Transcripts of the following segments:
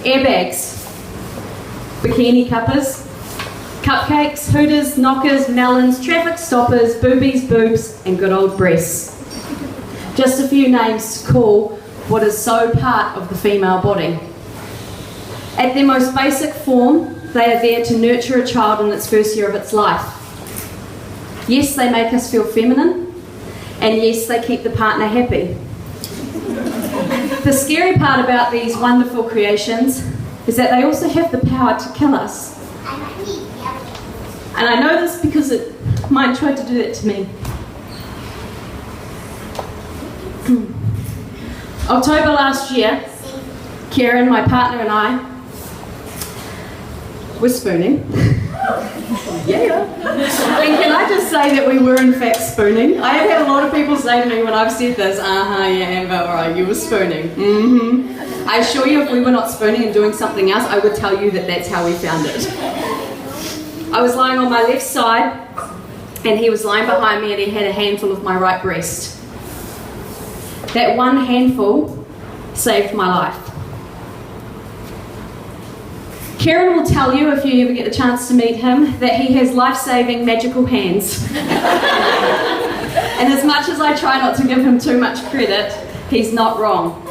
Airbags, bikini cuppers, cupcakes, hooters, knockers, melons, traffic stoppers, boobies, boobs, and good old breasts. Just a few names to call what is so part of the female body. At their most basic form, they are there to nurture a child in its first year of its life. Yes, they make us feel feminine, and yes, they keep the partner happy. The scary part about these wonderful creations is that they also have the power to kill us. And I know this because mine tried to do that to me. October last year, Karen, my partner, and I were spooning. Yeah. And can I just say that we were in fact spooning? I have had a lot of people say to me when I've said this, yeah, Amber, alright, you were spooning. I assure you if we were not spooning and doing something else, I would tell you that that's how we found it. I was lying on my left side and he was lying behind me and he had a handful of my right breast. That one handful saved my life. Kieran will tell you, if you ever get the chance to meet him, that he has life-saving magical hands. And as much as I try not to give him too much credit, he's not wrong.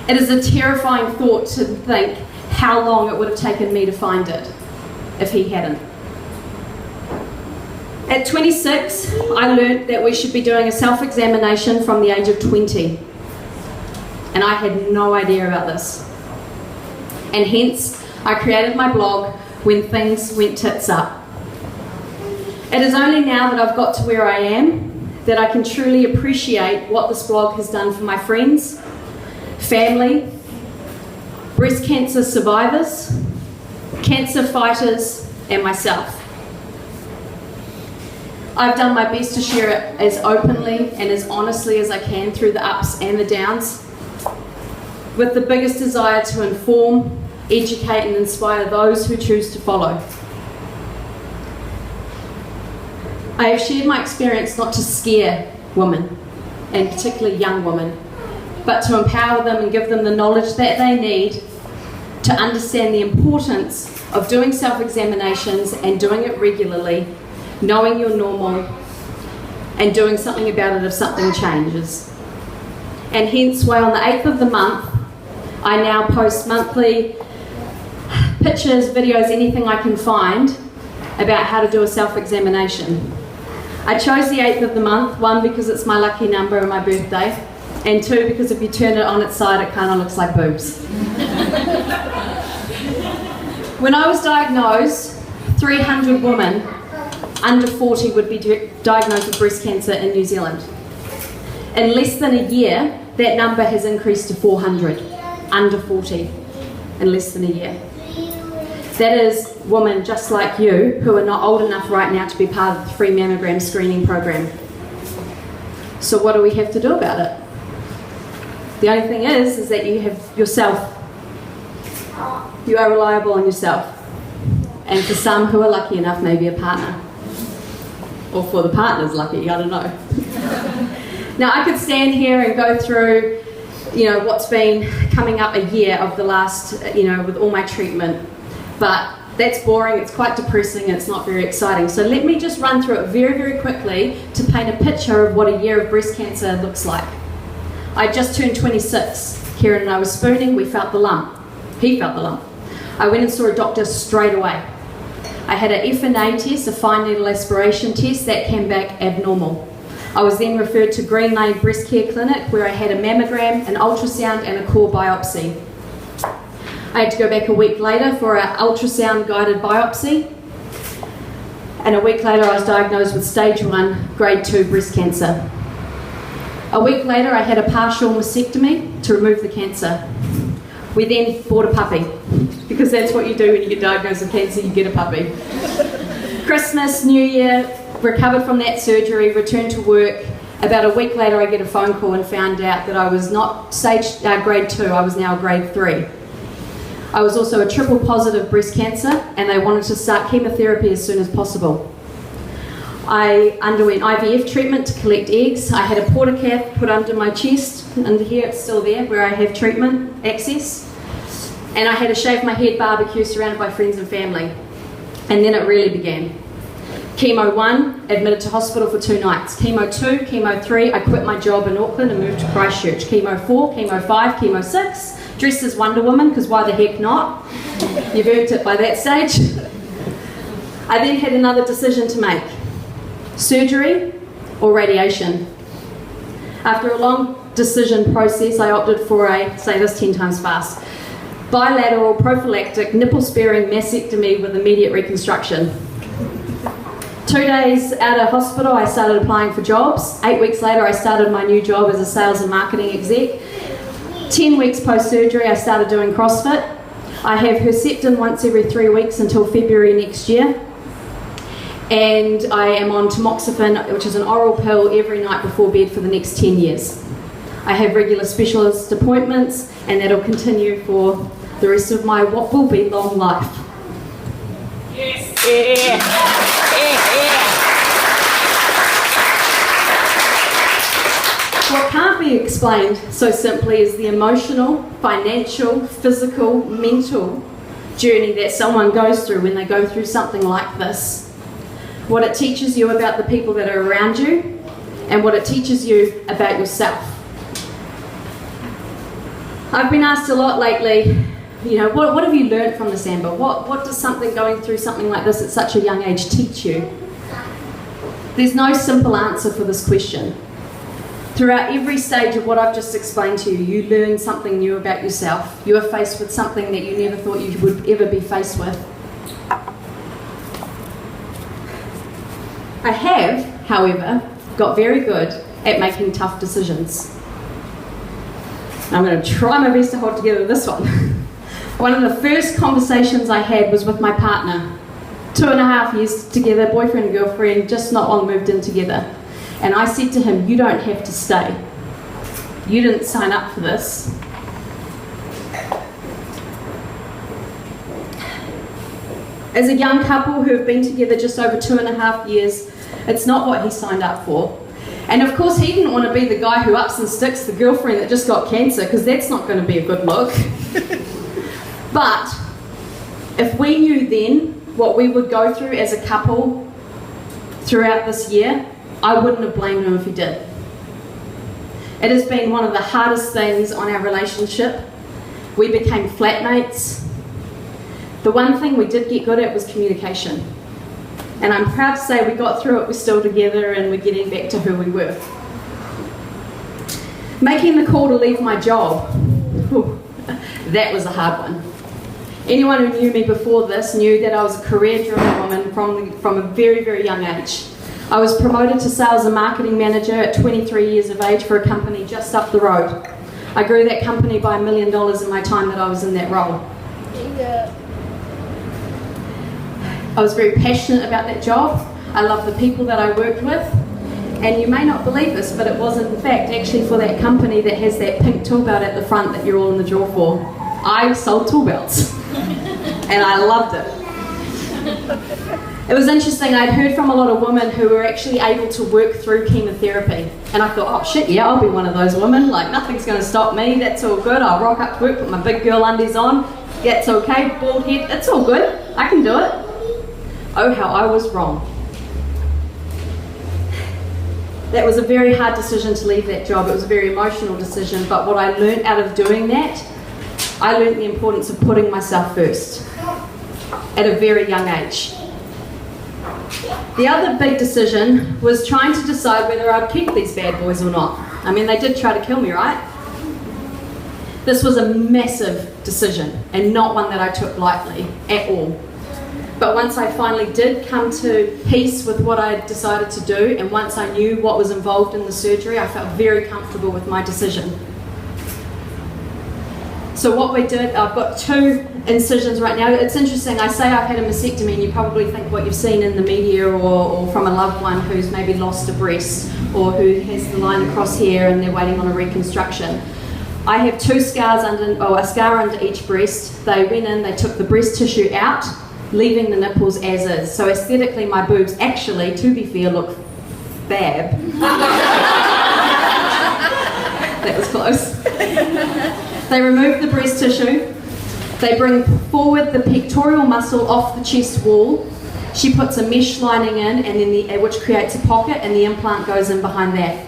It is a terrifying thought to think how long it would have taken me to find it if he hadn't. At 26, I learnt that we should be doing a self-examination from the age of 20. And I had no idea about this. And hence, I created my blog when things went tits up. It is only now that I've got to where I am that I can truly appreciate what this blog has done for my friends, family, breast cancer survivors, cancer fighters, and myself. I've done my best to share it as openly and as honestly as I can through the ups and the downs, with the biggest desire to inform, educate and inspire those who choose to follow. I have shared my experience not to scare women, and particularly young women, but to empower them and give them the knowledge that they need to understand the importance of doing self-examinations and doing it regularly, knowing you're normal, and doing something about it if something changes. And hence why on the 8th of the month, I now post monthly pictures, videos, anything I can find about how to do a self-examination. I chose the 8th of the month, one, because it's my lucky number and my birthday, and two, because if you turn it on its side, it kind of looks like boobs. When I was diagnosed, 300 women under 40 would be diagnosed with breast cancer in New Zealand. In less than a year, that number has increased to 400 under 40 in less than a year. That is women just like you who are not old enough right now to be part of the free mammogram screening program. So what do we have to do about it? The only thing is that you have yourself. You are reliable on yourself. And for some who are lucky enough, maybe a partner. Or for the partner's lucky, I don't know. Now I could stand here and go through, what's been coming up a year of the last, with all my treatment. But that's boring, it's quite depressing, and it's not very exciting. So let me just run through it very, very quickly to paint a picture of what a year of breast cancer looks like. I just turned 26. Kieran and I were spooning, we felt the lump. He felt the lump. I went and saw a doctor straight away. I had a FNA test, a fine needle aspiration test, that came back abnormal. I was then referred to Green Lane Breast Care Clinic where I had a mammogram, an ultrasound and a core biopsy. I had to go back a week later for an ultrasound guided biopsy, and a week later I was diagnosed with stage 1, grade 2 breast cancer. A week later I had a partial mastectomy to remove the cancer. We then bought a puppy, because that's what you do when you get diagnosed with cancer, you get a puppy. Christmas, New Year, recovered from that surgery, returned to work. About a week later I get a phone call and found out that I was not grade 2, I was now grade 3. I was also a triple positive breast cancer, and they wanted to start chemotherapy as soon as possible. I underwent IVF treatment to collect eggs. I had a portacath put under my chest, under here, it's still there, where I have treatment access. and I had a shave my head barbecue surrounded by friends and family. And then it really began. Chemo 1, admitted to hospital for 2 nights. Chemo 2, chemo 3, I quit my job in Auckland and moved to Christchurch. Chemo 4, chemo 5, chemo 6, dressed as Wonder Woman, because why the heck not? You've earned it by that stage. I then had another decision to make. Surgery or radiation. After a long decision process, I opted for a, say this 10 times fast, bilateral prophylactic nipple-sparing mastectomy with immediate reconstruction. 2 days out of hospital, I started applying for jobs. 8 weeks later, I started my new job as a sales and marketing exec. 10 weeks post-surgery, I started doing CrossFit. I have Herceptin once every 3 weeks until February next year. And I am on tamoxifen, which is an oral pill, every night before bed for the next 10 years. I have regular specialist appointments, and that'll continue for the rest of my what will be long life. Yes. Yeah. What can't be explained so simply is the emotional, financial, physical, mental journey that someone goes through when they go through something like this. What it teaches you about the people that are around you, and what it teaches you about yourself. I've been asked a lot lately, you know, what have you learned from this, Amber? What does something going through something like this at such a young age teach you? There's no simple answer for this question. Throughout every stage of what I've just explained to you, you learn something new about yourself. You are faced with something that you never thought you would ever be faced with. I have, however, got very good at making tough decisions. I'm going to try my best to hold together this one. One of the first conversations I had was with my partner. 2.5 years together, boyfriend and girlfriend, just not long moved in together. And I said to him, you don't have to stay. You didn't sign up for this. As a young couple who have been together just over 2.5 years, it's not what he signed up for. And of course he didn't want to be the guy who ups and sticks the girlfriend that just got cancer, because that's not going to be a good look. But if we knew then what we would go through as a couple throughout this year, I wouldn't have blamed him if he did. It has been one of the hardest things on our relationship. We became flatmates. The one thing we did get good at was communication. And I'm proud to say we got through it, we're still together, and we're getting back to who we were. Making the call to leave my job, that was a hard one. Anyone who knew me before this knew that I was a career-driven woman from a very, very young age. I was promoted to sales and marketing manager at 23 years of age for a company just up the road. I grew that company by $1 million in my time that I was in that role. I was very passionate about that job. I loved the people that I worked with. And you may not believe this, but it was in fact actually for that company that has that pink tool belt at the front that you're all in the drawer for. I sold tool belts. And I loved it. It was interesting, I'd heard from a lot of women who were actually able to work through chemotherapy. And I thought, oh shit, yeah, I'll be one of those women. Like, nothing's going to stop me. That's all good. I'll rock up to work, put my big girl undies on. That's okay. Bald head. It's all good. I can do it. Oh, how I was wrong. That was a very hard decision to leave that job. It was a very emotional decision. But what I learned out of doing that, I learned the importance of putting myself first at a very young age. The other big decision was trying to decide whether I'd keep these bad boys or not. I mean, they did try to kill me, right? This was a massive decision and not one that I took lightly at all. But once I finally did come to peace with what I decided to do, and once I knew what was involved in the surgery, I felt very comfortable with my decision. So what we did, I've got 2 incisions right now. It's interesting, I say I've had a mastectomy, and you probably think what you've seen in the media or from a loved one who's maybe lost a breast or who has the line across here and they're waiting on a reconstruction. I have 2 scars a scar under each breast. They went in, they took the breast tissue out, leaving the nipples as is. So aesthetically my boobs actually, to be fair, look fab. That was close. They removed the breast tissue. They bring forward the pectoral muscle off the chest wall. She puts a mesh lining in, and then which creates a pocket, and the implant goes in behind that.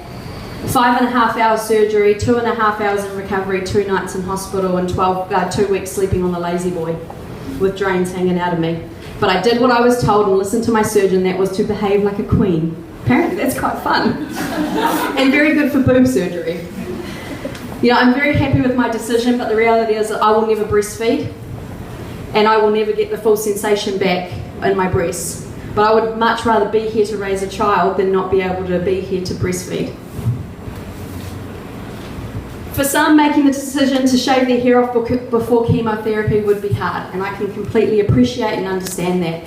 5.5 hours surgery, 2.5 hours in recovery, 2 nights in hospital, and 2 weeks sleeping on the lazy boy with drains hanging out of me. But I did what I was told and listened to my surgeon, that was to behave like a queen. Apparently that's quite fun. And very good for boob surgery. You know, I'm very happy with my decision, but the reality is that I will never breastfeed, and I will never get the full sensation back in my breasts. But I would much rather be here to raise a child than not be able to be here to breastfeed. For some, making the decision to shave their hair off before chemotherapy would be hard, and I can completely appreciate and understand that.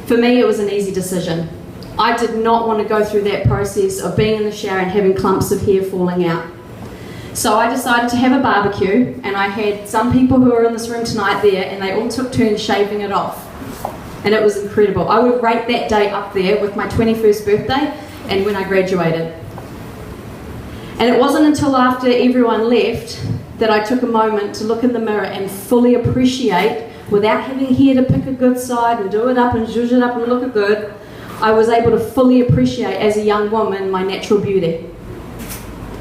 For me, it was an easy decision. I did not want to go through that process of being in the shower and having clumps of hair falling out. So I decided to have a barbecue, and I had some people who are in this room tonight there, and they all took turns shaving it off. And it was incredible. I would rate that day up there with my 21st birthday and when I graduated. And it wasn't until after everyone left that I took a moment to look in the mirror and fully appreciate, without having hair to pick a good side and do it up and zhuzh it up and look good, I was able to fully appreciate as a young woman my natural beauty.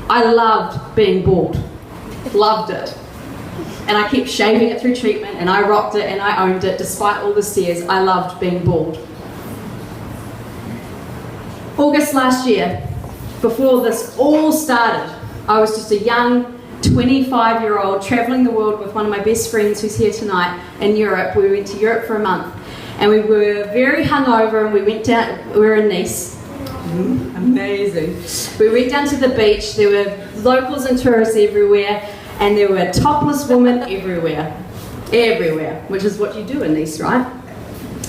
I loved being bald. Loved it. And I kept shaving it through treatment, and I rocked it and I owned it despite all the stares. I loved being bald. August last year, before this all started, I was just a young 25-year-old travelling the world with one of my best friends who's here tonight in Europe. We went to Europe for a month, and we were very hungover, and we were in Nice. Amazing. We went down to the beach. There were locals and tourists everywhere, and there were topless women everywhere, which is what you do in Nice, right?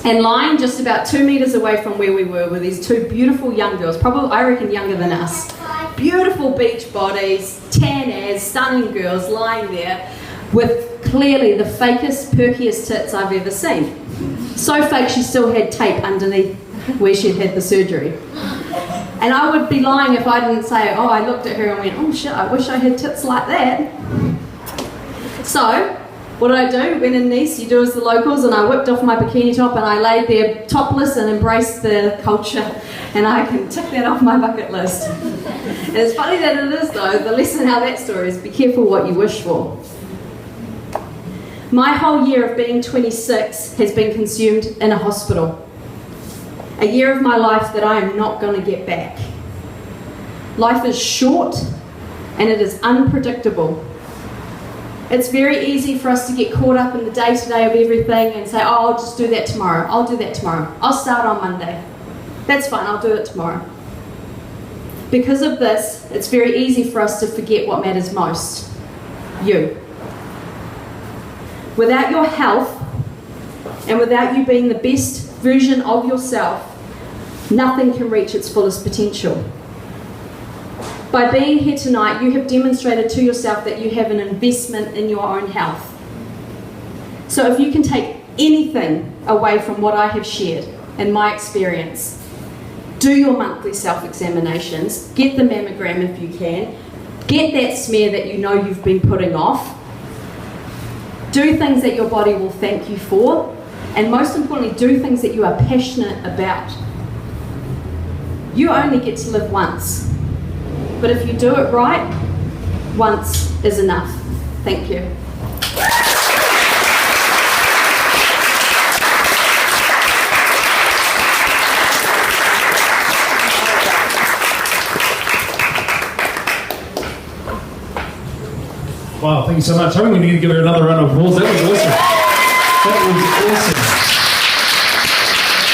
And lying just about 2 meters away from where we were these 2 beautiful young girls, probably, I reckon, younger than us. Beautiful beach bodies, tan as, stunning girls lying there with clearly the fakest, perkiest tits I've ever seen. So fake she still had tape underneath where she'd had the surgery. And I would be lying if I didn't say, oh, I looked at her and went, oh shit, I wish I had tits like that. So, what did I do? When in Nice, you do as the locals, and I whipped off my bikini top and I laid there topless and embraced the culture, and I can tick that off my bucket list. And it's funny that it is though, the lesson out of that story is be careful what you wish for. My whole year of being 26 has been consumed in a hospital. A year of my life that I am not going to get back. Life is short and it is unpredictable. It's very easy for us to get caught up in the day-to-day of everything and say, oh, I'll just do that tomorrow. I'll do that tomorrow. I'll start on Monday. That's fine, I'll do it tomorrow. Because of this, it's very easy for us to forget what matters most. You. Without your health, and without you being the best version of yourself, nothing can reach its fullest potential. By being here tonight, you have demonstrated to yourself that you have an investment in your own health. So if you can take anything away from what I have shared in my experience, do your monthly self-examinations, get the mammogram if you can, get that smear that you know you've been putting off, do things that your body will thank you for, and most importantly, do things that you are passionate about. You only get to live once, but if you do it right, once is enough. Thank you. Wow, thank you so much. I think we need to give her another round of applause. That was awesome. That was awesome.